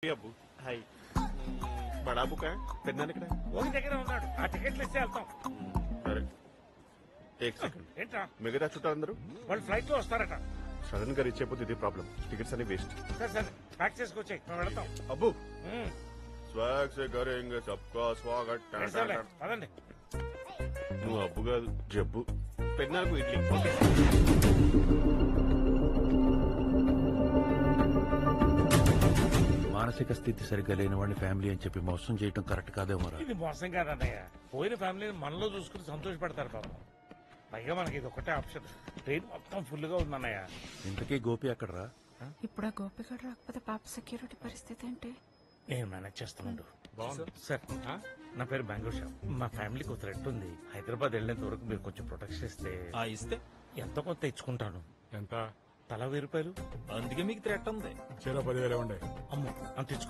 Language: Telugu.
అబ్బు హాయ్ బడా బుక్ పెన్నాను ఇక్కడ ఓకి దగ్గర ఉన్నాడు. ఆ టికెట్లు ఇస్తే వెళ్తాం. సరే ఏక్ సెకండ్ ఏంట్రా మిగతా చుట్టాలందరూ వాళ్ళు ఫ్లైట్ లో వస్తారట. సడన్ గా రీచ్ అయిపోతే ఇది ప్రాబ్లం టికెట్స్ అన్ని వేస్ట్ సరే సరే ప్యాక్ చేసుకొచ్చాయి, మేము వెళ్తాం. అబ్బు ఉమ్, స్వాగ్ సే కరేంగే సబ్కా స్వాగత్ సరేలే, పదండి. నువ్వు అబ్బు కాదు జబ్బు పెన్నాకు ఇడ్లీ ఓకే మానసిక స్థితి సరిగ్గా లేని వాడిని ఫ్యామిలీ అని చెప్పి మోసం చేయడం కరెక్ట్ కాదేమోరా. ఇది మోసం కాదన్నయ్య. పోయిన ఫ్యామిలీని మనలో చూసుకుని సంతోషపెడతారు పాపం. పైగా మనకి ఇది ఒకటే ఆప్షన్. ట్రైన్ మొత్తం ఫుల్ గా ఉందన్నయ్య. ఇంతకీ గోపి అక్కడరా? ఇప్పుడు ఆ గోపిగడు రాకపోతే పాప సెక్యూరిటీ పరిస్థితి ఏంటి? నేను మేనేజ్ చేస్తాను సార్. నా పేరు బెంగళూరు షా. మా ఫ్యామిలీకి ఒక థ్రెట్ ఉంది. హైదరాబాద్ వెళ్లేంత వరకు మీరు కొంచెం ప్రొటెక్షన్ ఇస్తే ఇస్తే ఎంతో కొంత ఇచ్చుకుంటాను. ఎంత? తల 1000 రూపాయలు. అందుకే మీకు థ్రెట్ ఉంది. చెరో 10,000 ఉండే. అమ్మో అంత ఇచ్చుకో.